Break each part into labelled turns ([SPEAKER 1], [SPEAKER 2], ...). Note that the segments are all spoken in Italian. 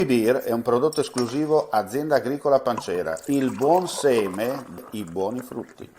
[SPEAKER 1] Beer è un prodotto esclusivo Azienda Agricola Pancera, il buon seme, i buoni frutti.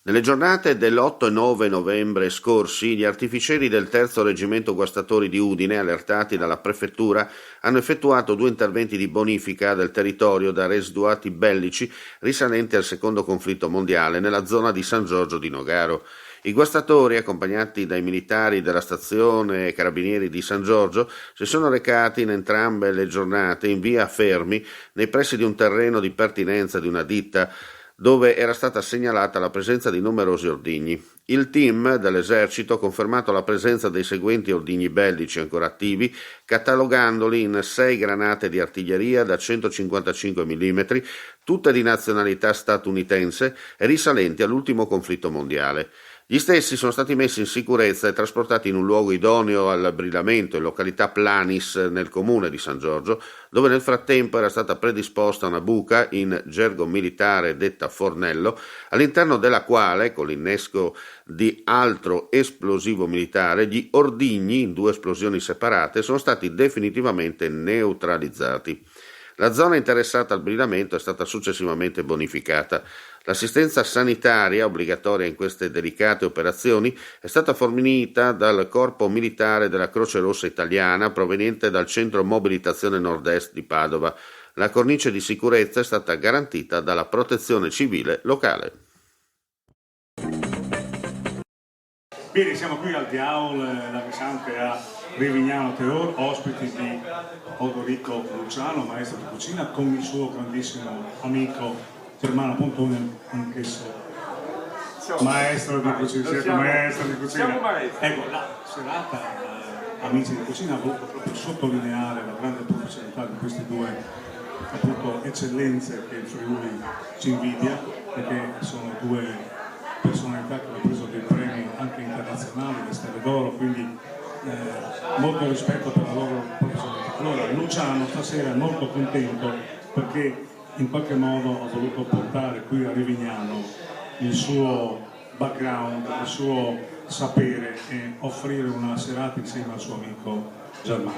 [SPEAKER 1] Nelle giornate dell'8 e 9 novembre scorsi, gli artificieri del terzo reggimento guastatori di Udine, allertati dalla prefettura, hanno effettuato 2 interventi di bonifica del territorio da residuati bellici risalenti al secondo conflitto mondiale nella zona di San Giorgio di Nogaro. I guastatori, accompagnati dai militari della stazione Carabinieri di San Giorgio, si sono recati in entrambe le giornate in via Fermi, nei pressi di un terreno di pertinenza di una ditta, dove era stata segnalata la presenza di numerosi ordigni. Il team dell'esercito ha confermato la presenza dei seguenti ordigni bellici ancora attivi, catalogandoli in 6 granate di artiglieria da 155 mm, tutte di nazionalità statunitense e risalenti all'ultimo conflitto mondiale. Gli stessi sono stati messi in sicurezza e trasportati in un luogo idoneo al brillamento in località Planis nel comune di San Giorgio, dove nel frattempo era stata predisposta una buca, in gergo militare detta fornello, all'interno della quale, con l'innesco di altro esplosivo militare, gli ordigni, in 2 esplosioni separate, sono stati definitivamente neutralizzati. La zona interessata al brillamento è stata successivamente bonificata. L'assistenza sanitaria obbligatoria in queste delicate operazioni è stata fornita dal Corpo Militare della Croce Rossa Italiana proveniente dal Centro Mobilitazione Nord-Est di Padova. La cornice di sicurezza è stata garantita dalla Protezione Civile locale.
[SPEAKER 2] Bene, siamo qui al Diaul, la risante a Rivignano Teor, ospiti di Odorico Luciano, maestro di cucina, con il suo grandissimo amico Germano Pontone, anch'esso maestro di cucina. Ecco, la serata, amici di cucina, ha voluto proprio sottolineare la grande professionalità di queste 2 appunto eccellenze che il Friuli ci invidia, perché sono 2 personalità che hanno preso dei premi anche internazionali, le Stelle d'Oro, quindi molto rispetto per la loro professionalità. Allora, Luciano stasera è molto contento perché in qualche modo ho voluto portare qui a Rivignano il suo background, il suo sapere e offrire una serata insieme al suo amico Germano.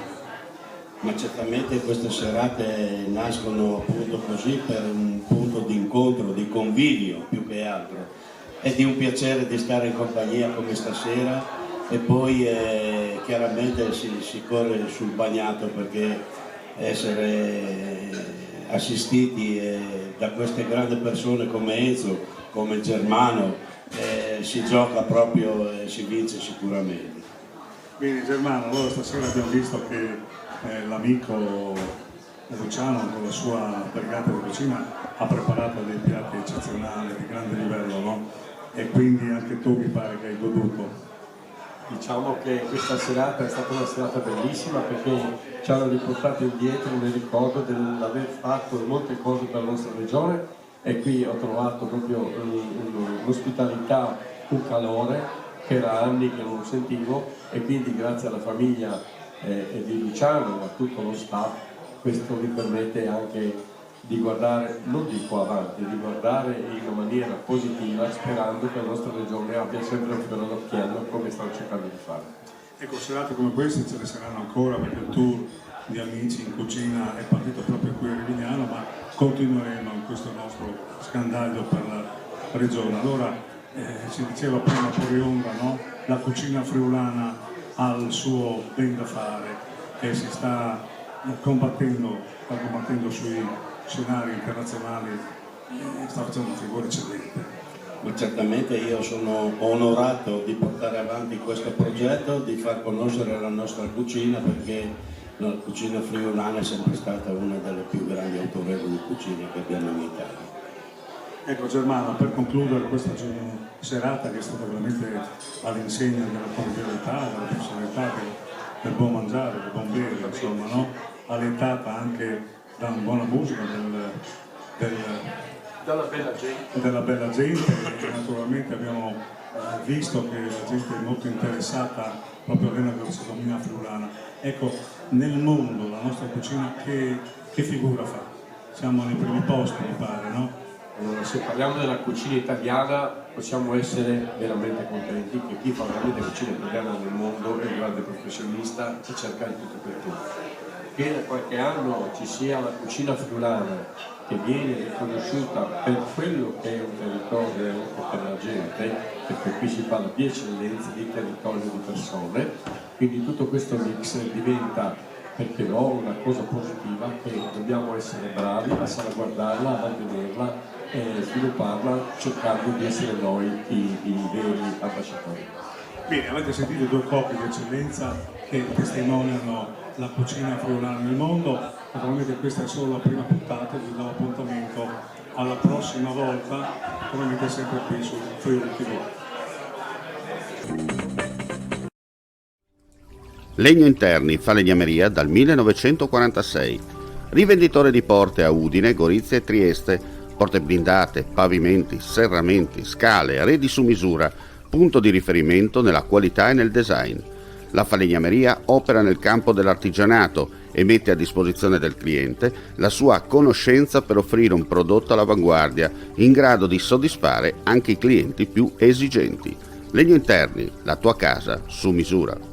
[SPEAKER 3] Ma certamente queste serate nascono appunto così per un punto di incontro, di convivio più che altro. È di un piacere di stare in compagnia come stasera e poi chiaramente si corre sul bagnato perché essere assistiti da queste grandi persone come Enzo, come Germano, si gioca proprio e si vince sicuramente.
[SPEAKER 2] Bene Germano, allora stasera abbiamo visto che l'amico Luciano con la sua brigata di cucina ha preparato dei piatti eccezionali di grande livello, no? E quindi anche tu mi pare che hai goduto.
[SPEAKER 4] Diciamo che questa serata è stata una serata bellissima perché ci hanno riportato indietro nel ricordo dell'aver fatto molte cose per la nostra regione e qui ho trovato proprio un'ospitalità, un calore che era anni che non lo sentivo e quindi grazie alla famiglia di Luciano, a tutto lo staff, questo mi permette anche di guardare, non dico avanti, di guardare in una maniera positiva sperando che la nostra regione abbia sempre un fiore all'occhiello come stanno cercando di fare.
[SPEAKER 2] Ecco, serate come queste ce ne saranno ancora perché il tour di Amici in Cucina è partito proprio qui a Rivignano, ma continueremo in questo nostro scandaglio per la regione. Allora, si diceva prima fuori onda, no? La cucina friulana ha il suo ben da fare e si sta combattendo sui scenari internazionali, sta facendo un figura eccellente.
[SPEAKER 3] Ma certamente io sono onorato di portare avanti questo progetto, di far conoscere la nostra cucina perché la cucina friulana è sempre stata una delle più grandi autorevoli cucine che abbiamo in Italia.
[SPEAKER 2] Ecco Germano, per concludere questa serata che è stata veramente all'insegna della convivialità, della personalità, del buon mangiare, del buon bere, insomma, no? Allietata anche da una buona musica, della bella gente e naturalmente abbiamo visto che la gente è molto interessata proprio alla gastronomia friulana. Ecco, nel mondo la nostra cucina che figura fa? Siamo nei primi posti mi pare, no?
[SPEAKER 4] Allora, se parliamo della cucina italiana possiamo essere veramente contenti che chi fa veramente cucina italiana nel mondo è un grande professionista e cerca di tutto per tutti. Che da qualche anno ci sia la cucina friulana che viene riconosciuta per quello che è un territorio e per la gente, perché qui si parla di eccellenza, di territorio, di persone, quindi tutto questo mix diventa, perché no, una cosa positiva che dobbiamo essere bravi a salvaguardarla, a mantenerla e svilupparla cercando di essere noi i veri ambasciatori.
[SPEAKER 2] Bene, avete sentito due coppie di eccellenza che testimoniano la cucina friulana nel mondo. Naturalmente questa è solo la prima puntata, vi do appuntamento alla prossima volta, probabilmente sempre qui su Friuli TV.
[SPEAKER 1] Legno Interni, falegnameria dal 1946. Rivenditore di porte a Udine, Gorizia e Trieste. Porte blindate, pavimenti, serramenti, scale, redi su misura. Punto di riferimento nella qualità e nel design. La falegnameria opera nel campo dell'artigianato e mette a disposizione del cliente la sua conoscenza per offrire un prodotto all'avanguardia in grado di soddisfare anche i clienti più esigenti. Legno Interni, la tua casa su misura.